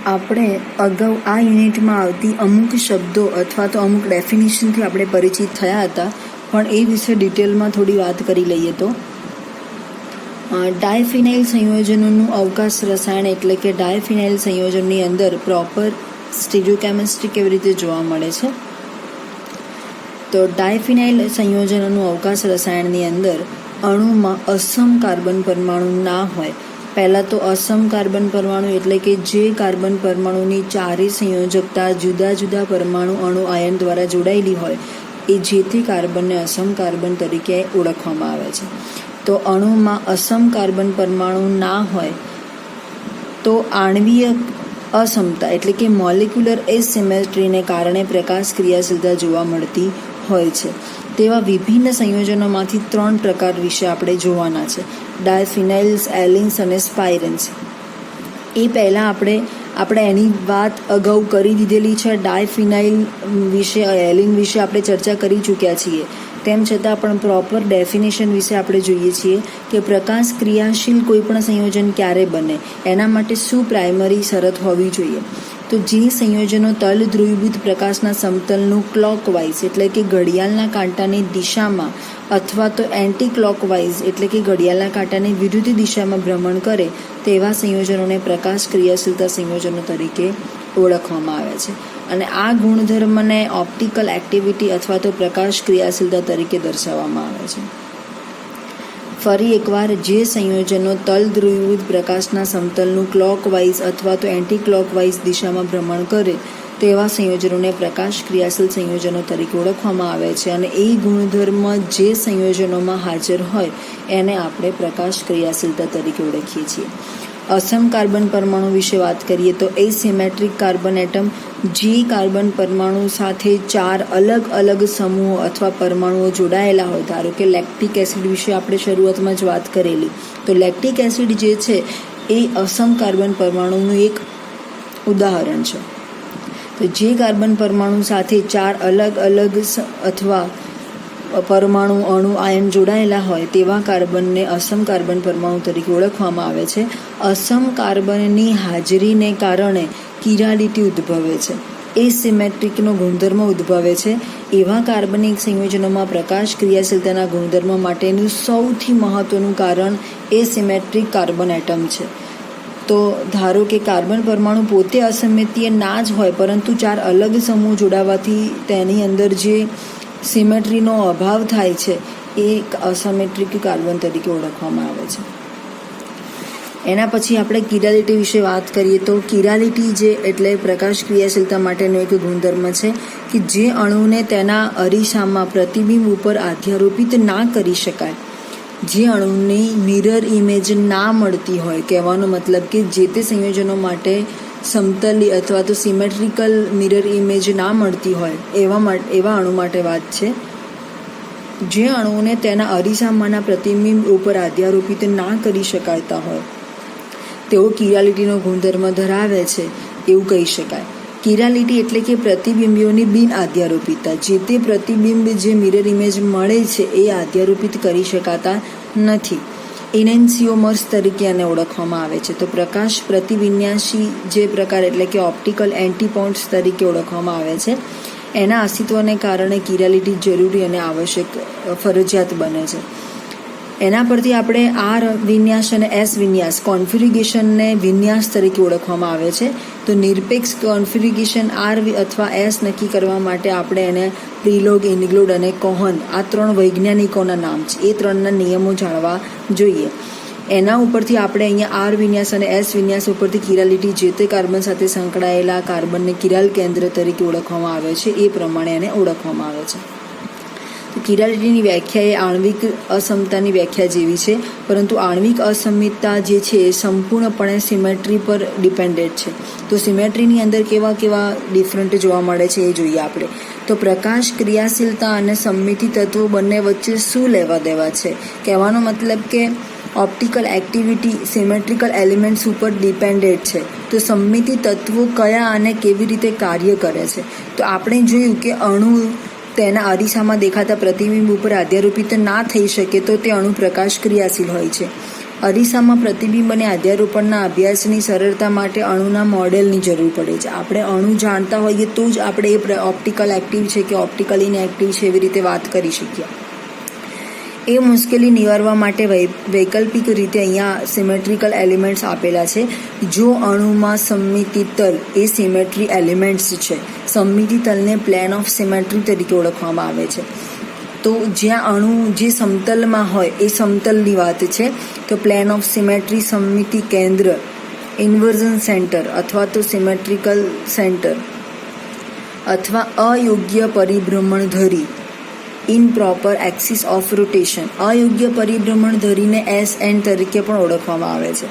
આપણે અગાઉ આ યુનિટમાં આવતી અમુક શબ્દો અથવા તો અમુક ડેફિનેશનથી આપણે પરિચિત થયા હતા, પણ એ વિશે ડિટેલમાં થોડી વાત કરી લઈએ તો ડાયફિનાઇલ સંયોજનોનું અવકાશ રસાયણ એટલે કે ડાયફિનાઇલ સંયોજનની અંદર પ્રોપર સ્ટીરિયોકેમિસ્ટ્રી કેવી રીતે જોવા મળે છે. તો ડાયફિનાઇલ સંયોજનોનું અવકાશ રસાયણની અંદર અણુમાં અસમ કાર્બન પરમાણુ ના હોય. પહેલાં તો અસમ કાર્બન પરમાણુ એટલે કે જે કાર્બન પરમાણુની ચારે સંયોજકતા જુદા જુદા પરમાણુ અણુ આયન દ્વારા જોડાયેલી હોય એ જે તે કાર્બનને અસમ કાર્બન તરીકે ઓળખવામાં આવે છે. તો અણુમાં અસમ કાર્બન પરમાણુ ના હોય તો આણ્વીય અસમતા એટલે કે મોલિક્યુલર એસિમેટ્રીને કારણે પ્રકાશ ક્રિયાશીલતા જોવા મળતી હોય છે. તેવા વિભિન્ન સંયોજનોમાંથી 3 પ્રકાર વિશે આપણે જોવાના છે: ડાયફિનાઇલ્સ, એલિન્સ અને સ્પાઇરેન્સ. એ પહેલાં આપણે એની વાત અગાઉ કરી દીધેલી છે. ડાયફિનાઇલ વિશે, એલિન વિશે આપણે ચર્ચા કરી ચૂક્યા છીએ. તેમ છતાં પણ પ્રોપર ડેફિનેશન વિશે આપણે જોઈએ છીએ કે પ્રકાશ ક્રિયાશીલ કોઈપણ સંયોજન ક્યારે બને, એના માટે શું પ્રાઇમરી શરત હોવી જોઈએ. તો જે સંયોજનો તલ ધ્રુવીભૂત પ્રકાશના સમતલનું ક્લોકવાઇઝ એટલે કે ઘડિયાળના કાંટાની દિશામાં અથવા તો એન્ટી ક્લોકવાઇઝ એટલે કે ઘડિયાળના કાંટાની વિરુદ્ધ દિશામાં ભ્રમણ કરે તેવા સંયોજનોને પ્રકાશ ક્રિયાશીલતા સંયોજનો તરીકે ઓળખવામાં આવે છે. અને આ ગુણધર્મને ઓપ્ટિકલ એક્ટિવિટી અથવા તો પ્રકાશ ક્રિયાશીલતા તરીકે દર્શાવવામાં આવે છે. ફરી એકવાર, જે સંયોજનો તલ ધ્રુવીભૂત પ્રકાશના સમતલનું ક્લોકવાઇઝ અથવા તો એન્ટી ક્લોકવાઇઝ દિશામાં ભ્રમણ કરે તેવા સંયોજનોને પ્રકાશ ક્રિયાશીલ સંયોજનો તરીકે ઓળખવામાં આવે છે. અને એ ગુણધર્મ જે સંયોજનોમાં હાજર હોય એને આપણે પ્રકાશ ક્રિયાશીલતા તરીકે ઓળખીએ છીએ. અસમ કાર્બન પરમાણુ વિશે વાત કરીએ તો એસિમેટ્રિક કાર્બન એટમ, જે કાર્બન પરમાણુ સાથે 4 અલગ અલગ સમૂહો અથવા પરમાણુઓ જોડાયેલા હોય. ધારો કે લેક્ટિક એસિડ વિશે આપણે શરૂઆતમાં જ વાત કરેલી. તો લેક્ટિક એસિડ જે છે એ અસમ કાર્બન પરમાણુનું એક ઉદાહરણ છે. તો જે કાર્બન પરમાણુ સાથે 4 અલગ અલગ અથવા પરમાણુ અણુ આયન જોડાયેલા હોય તેવા કાર્બનને અસમ કાર્બન પરમાણુ તરીકે ઓળખવામાં આવે છે. અસમ કાર્બનની હાજરીને કારણે કિરાલિટી ઉદ્ભવે છે, એસિમેટ્રિકનો ગુણધર્મ ઉદ્ભવે છે. એવા કાર્બનિક સંયોજનોમાં પ્રકાશ ક્રિયાશીલતાના ગુણધર્મ માટેનું સૌથી મહત્વનું કારણ એસિમેટ્રિક કાર્બન એટમ છે. તો ધારો કે કાર્બન પરમાણુ પોતે અસમિતીય ના જ હોય, પરંતુ 4 અલગ સમૂહ જોડાવાથી તેની અંદર જે સિમેટ્રીનો અભાવ થાય છે એ અસમેટ્રિક કાર્બન તરીકે ઓળખવામાં આવે છે. એના પછી આપણે કિરાલિટી વિશે વાત કરીએ તો કિરાલિટી જે એટલે પ્રકાશ ક્રિયાશીલતા માટેનો એક ગુણધર્મ છે કે જે અણુને તેના અરીસામાં પ્રતિબિંબ ઉપર આધ્યારોપિત ના કરી શકાય, જે અણુની મિરર ઇમેજ ના મળતી હોય. કહેવાનો મતલબ કે જે તે સંયોજનો માટે સમતલી અથવા તો સિમેટ્રિકલ મિરર ઇમેજ ના મળતી હોય એવા અણુ માટે વાત છે. જે અણુઓને તેના અરીસામાંના પ્રતિબિંબ ઉપર આધ્યારોપિત ના કરી શકાતા હોય તેઓ કિરાલિટીનો ગુણધર્મ ધરાવે છે એવું કહી શકાય. કિરાલિટી એટલે કે પ્રતિબિંબોની બિન આધ્યારોપિતતા. જે તે પ્રતિબિંબ જે મિરર ઇમેજ મળે છે એ આધ્યારોપિત કરી શકાતા નથી. ઇનેન્સિયોમર્સ તરીકે આને ઓળખવામાં આવે છે. તો પ્રકાશ પ્રતિવિન્યાસી જે પ્રકાર એટલે કે ઓપ્ટિકલ એન્ટીપોન્ટ્સ તરીકે ઓળખવામાં આવે છે. એના અસ્તિત્વને કારણે કિરાલિટી જરૂરી અને આવશ્યક ફરજિયાત બને છે. એના પરથી આપણે આર વિન્યાસ અને એસ વિન્યાસ કોન્ફિગ્યુરેશનને વિન્યાસ તરીકે ઓળખવામાં આવે છે. તો નિરપેક્ષ કોન્ફિગ્યુરેશન આર અથવા એસ નક્કી કરવા માટે આપણે એને પ્રિલોગ, ઇનગ્લોડ અને કોહન આ 3 વૈજ્ઞાનિકોના નામ છે. એ 3ના નિયમો જાણવા જોઈએ. એના ઉપરથી આપણે અહીંયા આર વિન્યાસ અને એસ વિન્યાસ ઉપરથી કિરાલિટી જે તે કાર્બન સાથે સંકળાયેલા કાર્બનને કિરાલ કેન્દ્ર તરીકે ઓળખવામાં આવે છે. એ પ્રમાણે એને ઓળખવામાં આવે છે. કિરાલિટીની વ્યાખ્યા એ આણ્વિક અસમતાની વ્યાખ્યા જેવી છે, પરંતુ આણ્વિક અસમિતતા જે છે એ સંપૂર્ણપણે સિમેટ્રી પર ડિપેન્ડેન્ટ છે. તો સિમેટ્રીની અંદર કેવા ડિફરન્ટ જોવા મળે છે એ જોઈએ આપણે. તો પ્રકાશ ક્રિયાશીલતા અને સમમિતિ તત્વો બંને વચ્ચે શું લેવા દેવા છે? કહેવાનો મતલબ કે ઓપ્ટિકલ એક્ટિવિટી સિમેટ્રિકલ એલિમેન્ટ્સ ઉપર ડિપેન્ડેન્ટ છે. તો સમમિતિ તત્વો કયા અને કેવી રીતે કાર્ય કરે છે? તો આપણે જોયું કે અણુ તેના અરીસામાં દેખાતા પ્રતિબિંબ ઉપર આધ્યારોપિત ના થઈ શકે તો તે અણુ પ્રકાશ ક્રિયાશીલ હોય છે. અરીસામાં પ્રતિબિંબ અને આધ્યારોપણના અભ્યાસની સરળતા માટે અણુના મોડેલની જરૂર પડે છે. આપણે અણુ જાણતા હોઈએ તો જ આપણે એ ઓપ્ટિકલ એક્ટિવ છે કે ઓપ્ટિકલ ઇનએક્ટિવ છે એવી રીતે વાત કરી શકીએ. એ મુશ્કેલી નિવારવા માટે વૈકલ્પિક રીતે અહીંયા સિમેટ્રિકલ એલિમેન્ટ્સ આપેલા છે. જો અણુમાં સમમિતિ તલ એ સિમેટ્રી એલિમેન્ટ્સ છે. સમમિતિ તલને પ્લેન ઓફ સિમેટ્રી તરીકે ઓળખવામાં આવે છે. તો જ્યાં અણુ જે સમતલમાં હોય એ સમતલની વાત છે. તો પ્લેન ઓફ સિમેટ્રી, સમમિતિ કેન્દ્ર, ઇન્વર્ઝન સેન્ટર અથવા તો સિમેટ્રિકલ સેન્ટર અથવા અયોગ્ય પરિભ્રમણ ધરી, ઇનપ્રોપર એક્સિસ ઓફ રોટેશન. અયોગ્ય પરિભ્રમણ ધરીને SN તરીકે પણ ઓળખવામાં આવે છે.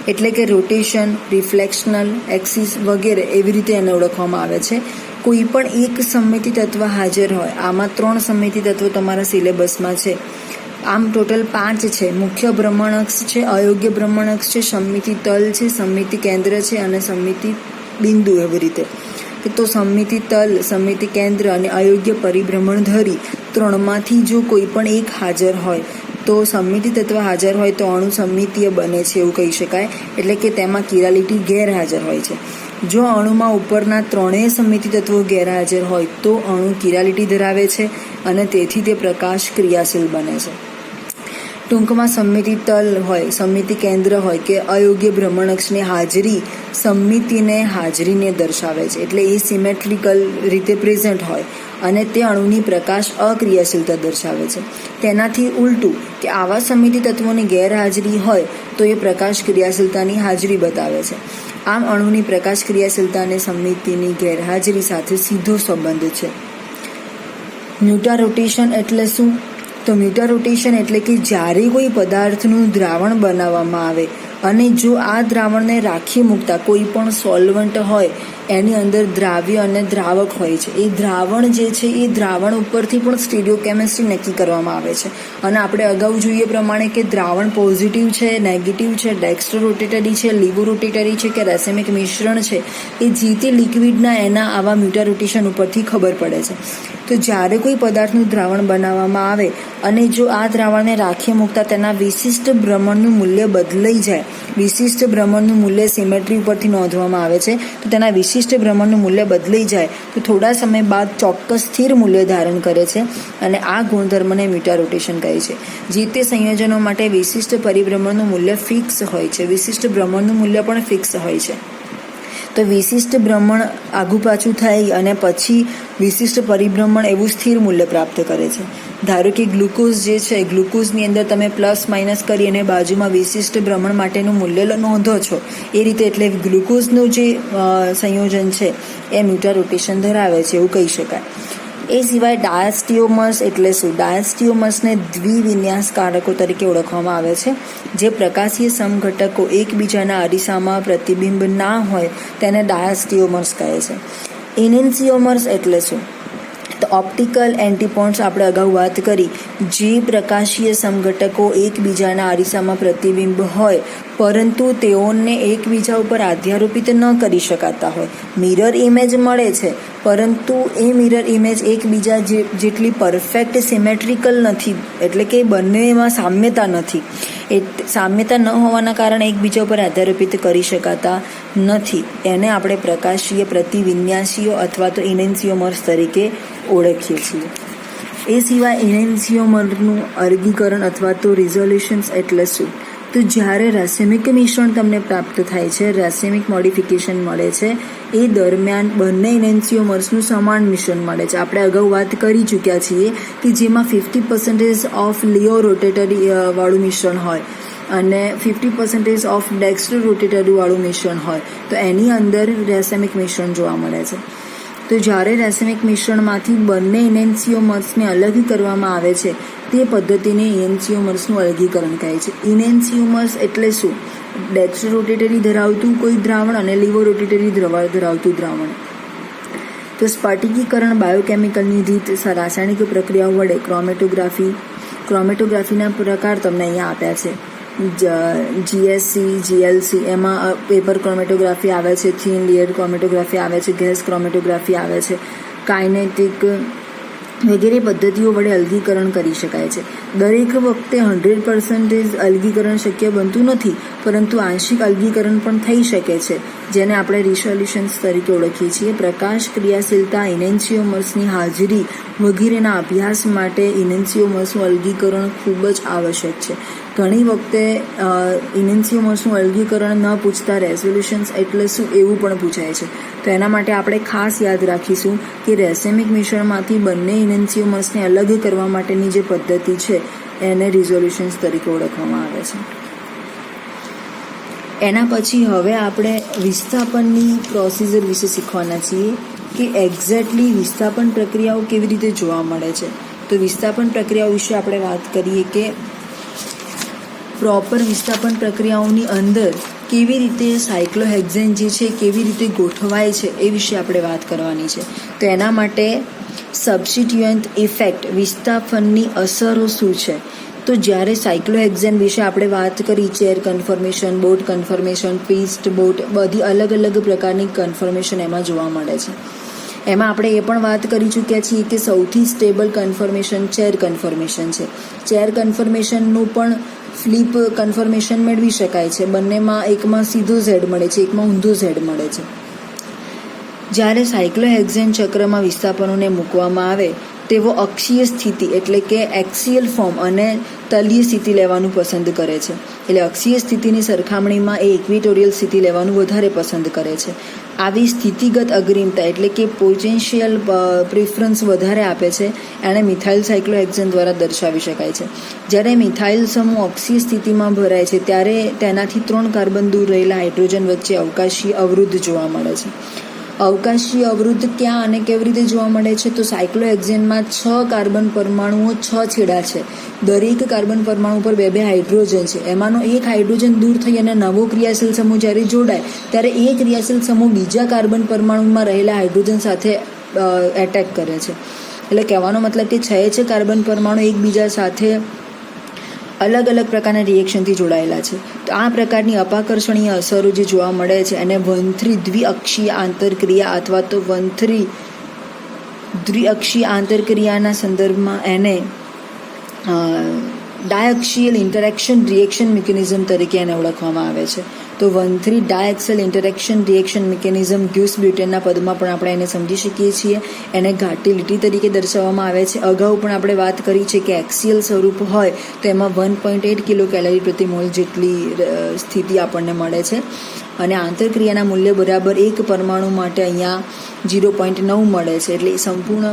એટલે કે રોટેશન, રિફ્લેક્શનલ એક્સિસ વગેરે એવી રીતે એને ઓળખવામાં આવે છે. કોઈ પણ એક સમમિતિ તત્વ હાજર હોય, આમાં 3 સમમિતિ તત્વો તમારા સિલેબસમાં છે. આમ ટોટલ 5 છે. મુખ્ય ભ્રમણઅક્ષ છે, અયોગ્ય ભ્રમણઅક્ષ છે, સમમિતિ તલ છે, સમમિતિ કેન્દ્ર છે અને સમમિતિ બિંદુ. એવી રીતે તો સમમિતિ તલ, સમમિતિ કેન્દ્ર અને અયોગ્ય પરિભ્રમણ ધરી 3માંથી જો કોઈ પણ એક હાજર હોય તો સમમિતિ તત્વ હાજર હોય તો અણુ સમમિતીય બને છે એવું કહી શકાય. એટલે કે તેમાં કિરાલિટી ગેરહાજર હોય છે. જો અણુમાં ઉપરના 3 સમમિતિ તત્વો ગેરહાજર હોય તો અણુ કિરાલિટી ધરાવે છે અને તેથી તે પ્રકાશ ક્રિયાશીલ બને છે. ટૂંકમાં સમમિતિ તલ હોય, સમમિતિ કેન્દ્ર હોય કે અયોગ્ય ભ્રમણઅક્ષની હાજરી સમમિતિને હાજરીને દર્શાવે છે. એટલે એ સિમેટ્રિકલ રીતે પ્રેઝન્ટ હોય અને તે અણુની પ્રકાશ અક્રિયાશીલતા દર્શાવે છે. તેનાથી ઉલટું કે આવા સમમિતિ તત્વોની ગેરહાજરી હોય તો એ પ્રકાશ ક્રિયાશીલતાની હાજરી બતાવે છે. આમ અણુની પ્રકાશ ક્રિયાશીલતા અને સમમિતિની ગેરહાજરી સાથે સીધો સંબંધ છે. મ્યુટા રોટેશન એટલે શું? તો મ્યુટા રોટેશન એટલે કે જ્યારે કોઈ પદાર્થનું દ્રાવણ બનાવવામાં આવે અને જો આ દ્રાવણને રાખી મૂકતા કોઈ પણ સોલ્વન્ટ હોય એની અંદર દ્રાવ્ય અને દ્રાવક હોય છે. એ દ્રાવણ જે છે એ દ્રાવણ ઉપરથી પણ સ્ટીરિયોકેમિસ્ટ્રી નક્કી કરવામાં આવે છે. અને આપણે અગાઉ જોઈએ પ્રમાણે કે દ્રાવણ પોઝિટિવ છે, નેગેટિવ છે, ડેક્સ્ટ્રો રોટેટરી છે, લીવો રોટેટરી છે કે રેસેમિક મિશ્રણ છે, એ જે તે લિક્વિડના એના આવા મ્યુટા રોટેશન ઉપરથી ખબર પડે છે. તો જ્યારે કોઈ પદાર્થનું દ્રાવણ બનાવવામાં આવે અને જો આ દ્રાવણને રાખી મૂકતા તેના વિશિષ્ટ ભ્રમણનું મૂલ્ય બદલાઈ જાય, વિશિષ્ટ ભ્રમણનું મૂલ્ય સિમેટ્રી ઉપરથી નોંધવામાં આવે છે, તો તેના વિશિષ્ટ ભ્રમણનું મૂલ્ય બદલાઈ જાય તો થોડા સમય બાદ ચોક્કસ સ્થિર મૂલ્ય ધારણ કરે છે અને આ ગુણધર્મને મ્યુટા રોટેશન કહે છે. જે તે સંયોજનો માટે વિશિષ્ટ પરિભ્રમણનું મૂલ્ય ફિક્સ હોય છે, વિશિષ્ટ ભ્રમણનું મૂલ્ય પણ ફિક્સ હોય છે. તો વિશિષ્ટ ભ્રમણ આઘું પાછું થાય અને પછી વિશિષ્ટ પરિભ્રમણ એવું સ્થિર મૂલ્ય પ્રાપ્ત કરે છે. ધારો કે ગ્લુકોઝ જે છે, ગ્લુકોઝની અંદર તમે પ્લસ માઇનસ કરી અને બાજુમાં વિશિષ્ટ ભ્રમણ માટેનું મૂલ્ય નોંધો છો એ રીતે. એટલે ગ્લુકોઝનું જે સંયોજન છે એ મ્યુટા રોટેશન ધરાવે છે એવું કહી શકાય. એ સિવાય ડાયસ્ટિયોમર્સ એટલે શું? ડાયસ્ટિયોમર્સને દ્વિવિન્યાસકારકો તરીકે ઓળખવામાં આવે છે. જે પ્રકાશીય સમઘટકો એકબીજાના અરીસામાં પ્રતિબિંબ ના હોય તેને ડાયસ્ટિયોમર્સ કહે છે. ઇનેન્સિયોમર્સ એટલે શું? તો ઓપ્ટિકલ એન્ટીપોન્ટ્સ આપણે અગાઉ વાત કરી. જે પ્રકાશીય સમઘટકો એકબીજાના અરીસામાં પ્રતિબિંબ હોય પરંતુ તેઓને એકબીજા ઉપર આધ્યારોપિત ન કરી શકાતા હોય. મિરર ઇમેજ મળે છે પરંતુ એ મિરર ઇમેજ એકબીજા જેટલી પરફેક્ટ સિમેટ્રિકલ નથી. એટલે કે બંનેમાં સામ્યતા નથી. એ સામ્યતા ન હોવાના કારણે એકબીજા ઉપર આધ્યારોપિત કરી શકાતા નથી. એને આપણે પ્રકાશીય પ્રતિવિન્યાસીઓ અથવા તો ઇનેન્સિયોમર્સ તરીકે ઓળખીએ છીએ. એ સિવાય ઇનેન્સિયોમરનું વર્ગીકરણ અથવા તો રિઝોલ્યુશન્સ એટલે શું? તો જ્યારે રેસેમિક મિશ્રણ તમને પ્રાપ્ત થાય છે, રેસેમિક મોડિફિકેશન મળે છે, એ દરમિયાન બંને ઇનેન્સિયોમર્સનું સમાન મિશ્રણ મળે છે. આપણે અગાઉ વાત કરી ચૂક્યા છીએ કે જેમાં 50% ઓફ લિયો રોટેટરી વાળું મિશ્રણ હોય અને 50% ઓફ ડેક્સ્ટ્રો રોટેટરી વાળું મિશ્રણ હોય તો એની અંદર રેસેમિક મિશ્રણ જોવા મળે છે. તો જ્યારે રેસેમિક મિશ્રણમાંથી બંને ઇનેન્સિયોમર્સને અલગ કરવામાં આવે છે તે પદ્ધતિને ઇનેન્સિયોમર્સનું અલગીકરણ કહે છે. ઇનેન્સિયોમર્સ એટલે શું? ડેક્સ્ટ્રો રોટેટરી ધરાવતું કોઈ દ્રાવણ અને લીવો રોટેટરી ધરાવતું દ્રાવણ. તો સ્ફટિકીકરણ બાયોકેમિકલની રીત, રાસાયણિક પ્રક્રિયાઓ વડે ક્રોમેટોગ્રાફીના પ્રકાર તમને અહીંયા આપ્યા છે. GSC, GLC એમાં પેપર ક્રોમેટોગ્રાફી આવે છે, થિન લેયર ક્રોમેટોગ્રાફી આવે છે, ગેસ ક્રોમેટોગ્રાફી આવે છે, કાઇનેટિક વગેરે પદ્ધતિઓ વડે અલગીકરણ કરી શકાય છે. દરેક વખતે 100% અલગીકરણ શક્ય બનતું નથી, પરંતુ આંશિક અલગીકરણ પણ થઈ શકે છે, જેને આપણે રિસોલ્યુશન્સ તરીકે ઓળખીએ છીએ. પ્રકાશ ક્રિયાશીલતા, ઇનેન્શિયોમર્સની હાજરી વગેરેના અભ્યાસ માટે ઇનેન્શિયોમર્સનું અલગીકરણ ખૂબ જ આવશ્યક છે. ઘણી વખતે ઇનેન્શિયોમર્સનું અલગીકરણ ન પૂછતા રેઝોલ્યુશન્સ એટલે શું એવું પણ પૂછાય છે. તો એના માટે આપણે ખાસ યાદ રાખીશું કે રેસેમિક મિશ્રણમાંથી બંને ઇનેન્શિયોમર્સને અલગ કરવા માટેની જે પદ્ધતિ છે એને રિઝોલ્યુશન્સ તરીકે ઓળખવામાં આવે છે. એના પછી હવે આપણે વિસ્થાપનની પ્રોસિજર વિશે શીખવાના છીએ કે એક્ઝેક્ટલી વિસ્થાપન પ્રક્રિયાઓ કેવી રીતે જોવા મળે છે. તો વિસ્થાપન પ્રક્રિયાઓ વિશે આપણે વાત કરીએ કે પ્રોપર વિસ્થાપન પ્રક્રિયાઓની અંદર કેવી રીતે સાયક્લોહેક્ઝેન જે છે કેવી રીતે ગોઠવાય છે એ વિશે આપણે વાત કરવાની છે. તો એના માટે સબસ્ટિટ્યુઅન્ટ ઇફેક્ટ, વિસ્થાપનની અસરો શું છે. તો જ્યારે સાયક્લોહેક્ઝેન વિશે આપણે વાત કરી, chair confirmation, boat confirmation, twist boat, બધી અલગ અલગ પ્રકારની કન્ફર્મેશન એમાં જોવા મળે છે. એમાં આપણે એ પણ વાત કરી ચૂક્યા છીએ કે સૌથી સ્ટેબલ કન્ફર્મેશન ચેર કન્ફર્મેશન છે. ચેર કન્ફર્મેશનનું પણ ફ્લિપ કન્ફર્મેશન મેળવી શકાય છે. બંનેમાં એકમાં સીધો ઝેડ મળે છે, એકમાં ઊંધો ઝેડ મળે છે. જ્યારે સાયક્લોહેક્ઝેન ચક્રમાં વિસ્થાપનોને મૂકવામાં આવે તેઓ અક્ષીય સ્થિતિ એટલે કે એક્સિયલ ફોર્મ અને તલીય સ્થિતિ લેવાનું પસંદ કરે છે. એટલે અક્ષીય સ્થિતિની સરખામણીમાં એ ઇક્વિટોરિયલ સ્થિતિ લેવાનું વધારે પસંદ કરે છે. આવી સ્થિતિગત અગ્રિમતા એટલે કે પોટેન્શિયલ પ્રિફરન્સ વધારે આપે છે. એને મિથાઇલ સાયક્લોહેક્ઝેન દ્વારા દર્શાવી શકાય છે. જ્યારે મિથાઇલ સમૂહ અક્ષીય સ્થિતિમાં ભરાય છે ત્યારે તેનાથી 3 કાર્બન દૂર રહેલા હાઇડ્રોજન વચ્ચે અવકાશી અવરોધ જોવા મળે છે. અવકાશી અવરોધ ક્યાં અને કેવી રીતે જોવા મળે છે. તો સાયક્લોહેક્ઝેનમાં 6 કાર્બન પરમાણુઓ 6 છેડા છે. દરેક કાર્બન પરમાણુ પર 2 હાઇડ્રોજન છે. એમાંનો એક હાઇડ્રોજન દૂર થઈ અને નવો ક્રિયાશીલ સમૂહ જ્યારે જોડાય ત્યારે એ ક્રિયાશીલ સમૂહ બીજા કાર્બન પરમાણુમાં રહેલા હાઇડ્રોજન સાથે એટેક કરે છે. એટલે કહેવાનો મતલબ કે 6 કાર્બન પરમાણુ એકબીજા સાથે અલગ અલગ પ્રકારના રિએક્શનથી જોડાયેલા છે. તો આ પ્રકારની અપાકર્ષણીય અસરો જે જોવા મળે છે એને 1,3 દ્વિઅક્ષીય આંતરક્રિયા અથવા તો 1,3 દ્વિઅક્ષીય આંતરક્રિયાના સંદર્ભમાં એને ડાયએક્સિયલ ઇન્ટરેક્શન રિએક્શન મિકેનિઝમ તરીકે એને ઓળખવામાં આવે છે. તો 1,3 ડાયએક્સિયલ ઇન્ટરેક્શન રિએક્શન મિકેનિઝમ ગ્યુસ બ્યુટેનના પદમાં પણ આપણે એને સમજી શકીએ છીએ. એને ઘાટી લીટી તરીકે દર્શાવવામાં આવે છે. અગાઉ પણ આપણે વાત કરી છે કે એક્સિયલ સ્વરૂપ હોય તો એમાં 1.8 કિલો કેલરી પ્રતિ મોલ જેટલી સ્થિતિ આપણને મળે છે અને આંતરક્રિયાના મૂલ્ય બરાબર એક પરમાણુ માટે અહીંયા 0.9 મળે છે. એટલે સંપૂર્ણ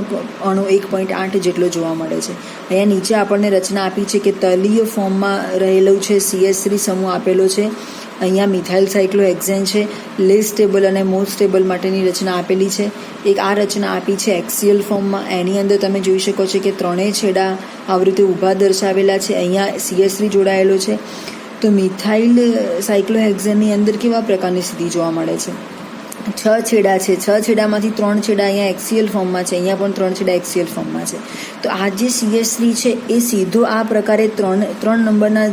અણુ 1.8 જેટલો જોવા મળે છે. અહીંયા નીચે આપણને રચના આપી છે કે તલીય ફોર્મમાં રહેલું છે CH3 સમૂહ આપેલો છે. અહીંયા મિથાઇલ સાયક્લોહેક્ઝેન છે. લેસ સ્ટેબલ અને મોસ્ટ સ્ટેબલ માટેની રચના આપેલી છે. એક આ રચના આપી છે એક્સિયલ ફોર્મમાં. એની અંદર તમે જોઈ શકો છો કે 3 છેડા આવી રીતે ઊભા દર્શાવેલા છે. અહીંયા CH3 જોડાયેલો છે. તો મિથાઇલ સાયક્લોહેક્ઝેનની અંદર કેવા પ્રકારની સ્થિતિ જોવા મળે છે. 6 છેડા છે. 6 છેડામાંથી 3 છેડા અહીંયા એક્સિયલ ફોર્મમાં છે. અહીંયા પણ 3 છેડા એક્સિયલ ફોર્મમાં છે. તો આ જે CH3 છે એ સીધો આ પ્રકારે 3 નંબરના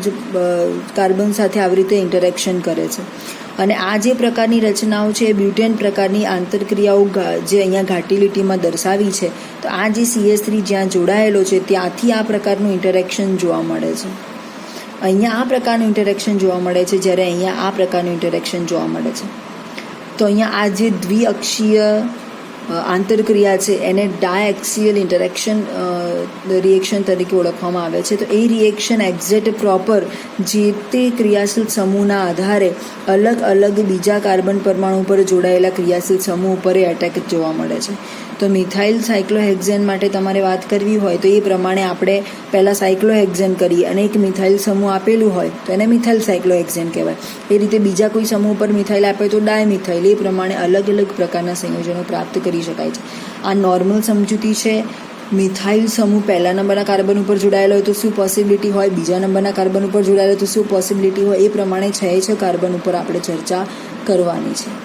કાર્બન સાથે આવી રીતે ઇન્ટરેક્શન કરે છે. અને આ જે પ્રકારની રચનાઓ છે એ બ્યુટેન પ્રકારની આંતરક્રિયાઓ જે અહીંયા ઘાટી લીટીમાં દર્શાવી છે. તો આ જે CH3 જ્યાં જોડાયેલો છે ત્યાંથી આ પ્રકારનું ઇન્ટરેક્શન જોવા મળે છે. અહીંયા આ પ્રકારનું ઇન્ટરેક્શન જોવા મળે છે, જ્યારે અહીંયા આ પ્રકારનું ઇન્ટરેક્શન જોવા મળે છે. તો અહીંયા આ જે દ્વિઅક્ષીય આંતરક્રિયા છે એને ડાયએક્સિયલ ઇન્ટરેક્શન રિએક્શન તરીકે ઓળખવામાં આવે છે. તો એ રિએક્શન એક્ઝેક્ટ પ્રોપર જે તે ક્રિયાશીલ સમૂહના આધારે અલગ અલગ બીજા કાર્બન પરમાણુ પર જોડાયેલા ક્રિયાશીલ સમૂહ ઉપર એ એટેક જોવા મળે છે. તો મિથાઇલ સાયક્લોહેક્ઝેન માટે તમારે વાત કરવી હોય તો એ પ્રમાણે આપણે પહેલાં સાયક્લોહેક્ઝેન કરીએ અને એક મિથાઇલ સમૂહ આપેલું હોય તો એને મિથાઇલ સાયક્લોહેક્ઝેન કહેવાય. એ રીતે બીજા કોઈ સમૂહ પર મિથાઇલ આપે તો ડાયમિથાઇલ. એ પ્રમાણે અલગ અલગ પ્રકારના સંયોજનો પ્રાપ્ત કરી શકાય છે. આ નોર્મલ સમજૂતી છે. મિથાઇલ સમૂહ પહેલા નંબરના કાર્બન ઉપર જોડાયેલો હોય તો શું પોસિબિલિટી હોય, બીજા નંબરના કાર્બન ઉપર જોડાયેલો તો શું પોસિબિલિટી હોય, એ પ્રમાણે 6 કાર્બન ઉપર આપણે ચર્ચા કરવાની છે.